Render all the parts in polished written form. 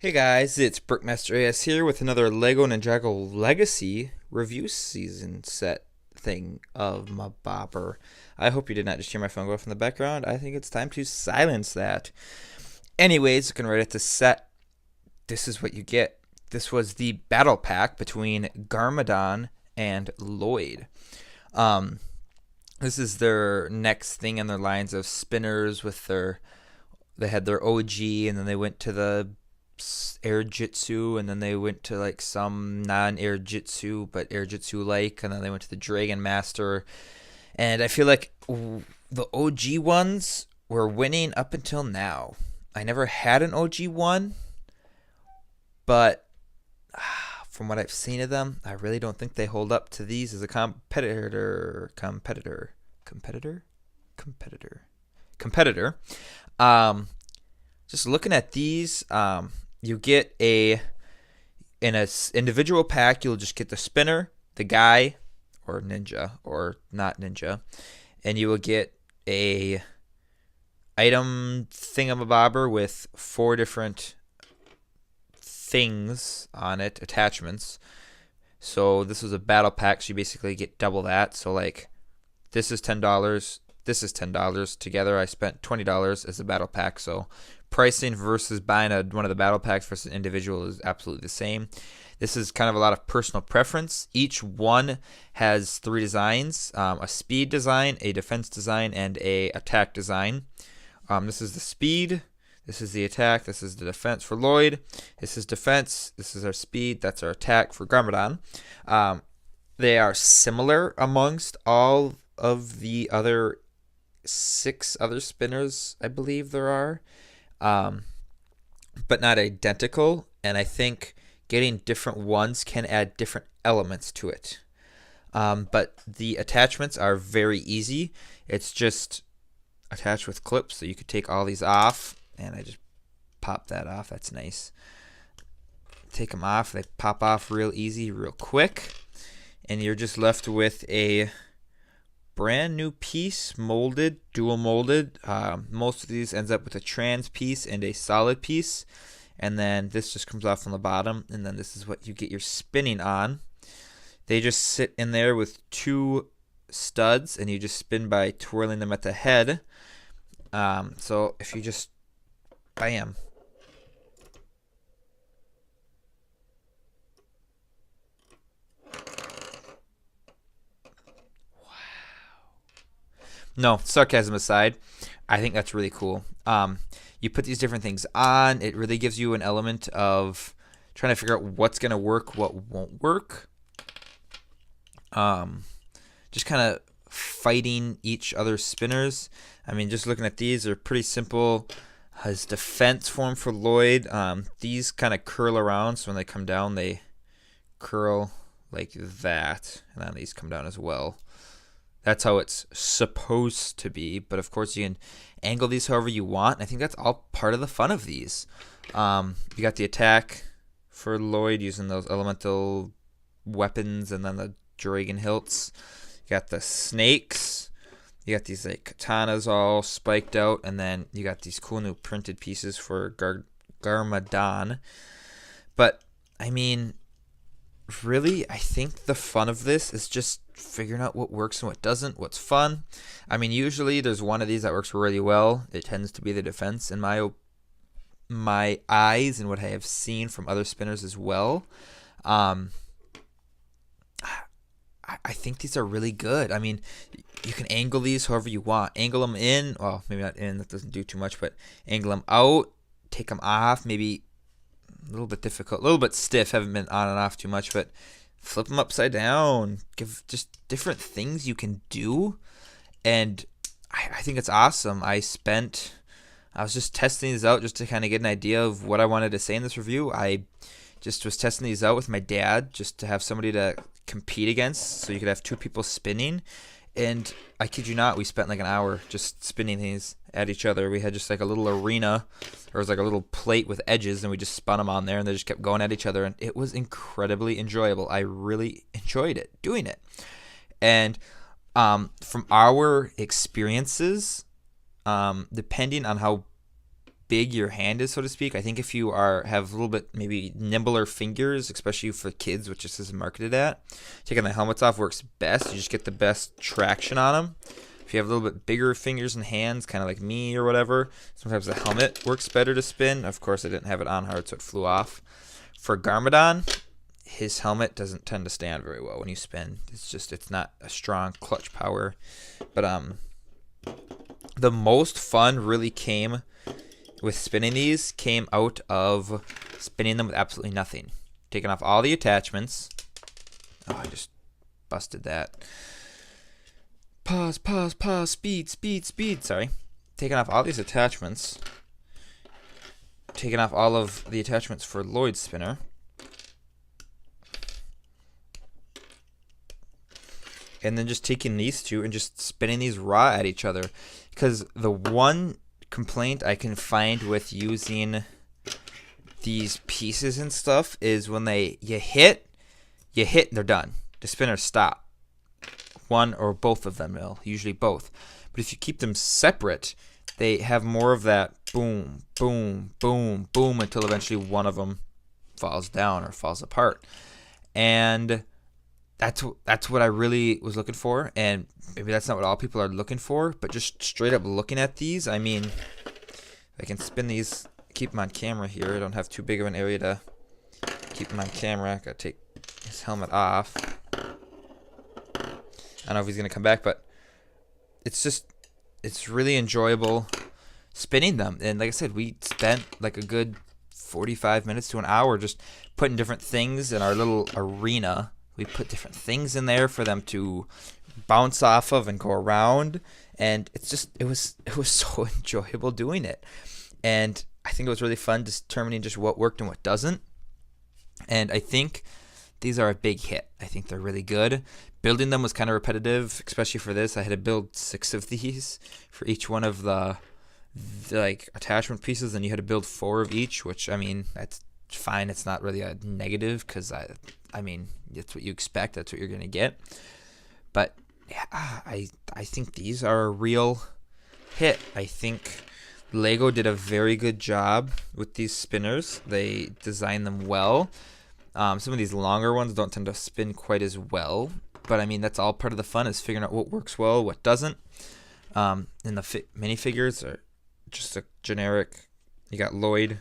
Hey guys, it's Brickmaster AS here with another Lego Ninjago Legacy review season set thing of my bobber. I hope you did not just hear my phone go off in the background. I think it's time to silence that. Anyways, looking right at the set, this is what you get. This was the battle pack between Garmadon and Lloyd. Um, this is their next thing in their lines of spinners with they had their OG and then they went to the air jitsu, and then they went to like some non-air jitsu but air jitsu like, and then they went to the Dragon Master. And I feel like the OG ones were winning up until now. I never had an OG one, but from what I've seen of them, I really don't think they hold up to these as a competitor. Just looking at these, you get in a individual pack, you'll just get the spinner, the guy, or ninja, or not ninja, and you will get a item thingamabobber with 4 different things on it, attachments. So this was a battle pack, so you basically get double that. So like, this is $10, this is $10. Together I spent $20 as a battle pack, so pricing versus buying one of the battle packs versus an individual is absolutely the same. This is kind of a lot of personal preference. Each one has 3 designs, a speed design, a defense design, and a attack design. This is the speed, this is the attack, this is the defense for Lloyd, this is defense, this is our speed, that's our attack for Garmadon. They are similar amongst all of the other 6 other spinners, I believe there are. But not identical, and I think getting different ones can add different elements to it. But the attachments are very easy. It's just attached with clips, so you could take all these off, and I just pop that off. That's nice. Take them off. They pop off real easy, real quick, and you're just left with a brand new piece, molded, dual molded. Most of these ends up with a trans piece and a solid piece, and then this just comes off on the bottom, and then this is what you get your spinning on. They just sit in there with 2 studs, and you just spin by twirling them at the head. So if you just bam, no, sarcasm aside, I think that's really cool. You put these different things on, it really gives you an element of trying to figure out what's going to work, what won't work. Just kind of fighting each other's spinners. I mean, just looking at these, they're pretty simple. His defense form for Lloyd, these kind of curl around, so when they come down, they curl like that, and then these come down as well. That's how it's supposed to be, but of course you can angle these however you want. I think that's all part of the fun of these. You got the attack for Lloyd using those elemental weapons, and then the dragon hilts. You got the snakes. You got these like katanas all spiked out, and then you got these cool new printed pieces for Garmadon. But I mean, really, I think the fun of this is just figuring out what works and what doesn't, what's fun. I mean, usually there's one of these that works really well. It tends to be the defense in my eyes and what I have seen from other spinners as well. I think these are really good. I mean, you can angle these however you want. Angle them in, well, maybe not in, that doesn't do too much, but angle them out, take them off, maybe a little bit difficult, a little bit stiff, haven't been on and off too much, but flip them upside down, give just different things you can do, and I think it's awesome. I was just testing these out just to kind of get an idea of what I wanted to say in this review. I just was testing these out with my dad just to have somebody to compete against, so you could have 2 people spinning, and I kid you not, we spent like an hour just spinning these at each other. We had just like a little arena, or it was like a little plate with edges, and we just spun them on there, and they just kept going at each other, and it was incredibly enjoyable. I really enjoyed it, doing it. And from our experiences, depending on how big your hand is, so to speak. I think if you have a little bit maybe nimbler fingers, especially for kids, which this is marketed at, taking the helmets off works best. You just get the best traction on them. If you have a little bit bigger fingers and hands, kind of like me or whatever, sometimes the helmet works better to spin. Of course, I didn't have it on hard, so it flew off. For Garmadon, his helmet doesn't tend to stay on very well when you spin. It's not a strong clutch power. But the most fun really came with spinning these, came out of spinning them with absolutely nothing. Taking off all the attachments. Oh, I just busted that. Pause, speed. Sorry. Taking off all these attachments. Taking off all of the attachments for Lloyd's spinner. And then just taking these two and just spinning these raw at each other. Because the one complaint I can find with using these pieces and stuff is when you hit and they're done. The spinners stop. One or both of them will, usually both. But if you keep them separate, they have more of that boom, boom, boom, boom until eventually one of them falls down or falls apart. And that's what I really was looking for, and maybe that's not what all people are looking for, but just straight up looking at these, I mean, I can spin these, keep them on camera here. I don't have too big of an area to keep them on camera. I gotta take his helmet off. I don't know if he's gonna come back, but it's really enjoyable spinning them. And like I said, we spent like a good 45 minutes to an hour just putting different things in our little arena. We put different things in there for them to bounce off of and go around, and it was so enjoyable doing it. And I think it was really fun determining just what worked and what doesn't. And I think these are a big hit. I think they're really good. Building them was kind of repetitive, especially for this. I had to build 6 of these for each one of the like attachment pieces, and you had to build 4 of each, which, I mean, that's fine. It's not really a negative, because I mean, that's what you expect. That's what you're gonna get. But yeah, I think these are a real hit. I think Lego did a very good job with these spinners. They designed them well. Some of these longer ones don't tend to spin quite as well, but I mean, that's all part of the fun, is figuring out what works well, what doesn't. And the minifigures are just a generic. You got Lloyd.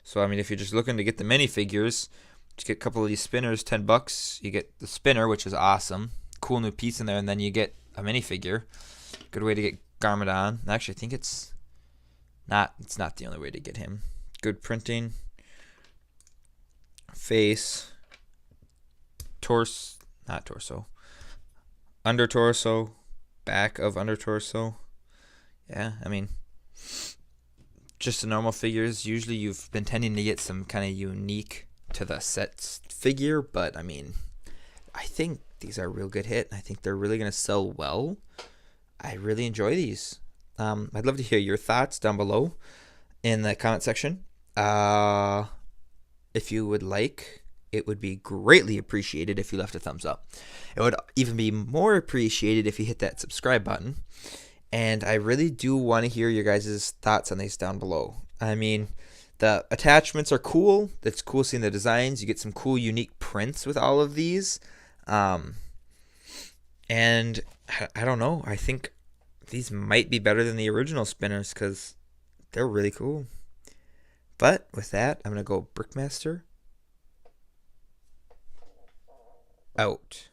So I mean, if you're just looking to get the minifigures, just get a couple of these spinners, $10. You get the spinner, which is awesome, cool new piece in there, and then you get a minifigure. Good way to get Garmadon. Actually, I think it's not the only way to get him. Good printing. Face. Not torso. Under torso. Back of under torso. Yeah, I mean, just the normal figures. Usually you've been tending to get some kind of unique to the set figure, but I mean, I think these are a real good hit. I think they're really going to sell well. I really enjoy these. I'd love to hear your thoughts down below in the comment section. If you would like, it would be greatly appreciated if you left a thumbs up. It would even be more appreciated if you hit that subscribe button. And I really do want to hear your guys' thoughts on these down below. I mean, the attachments are cool. It's cool seeing the designs. You get some cool, unique prints with all of these. And I don't know. I think these might be better than the original spinners, because they're really cool. But with that, I'm going to go Brickmaster out.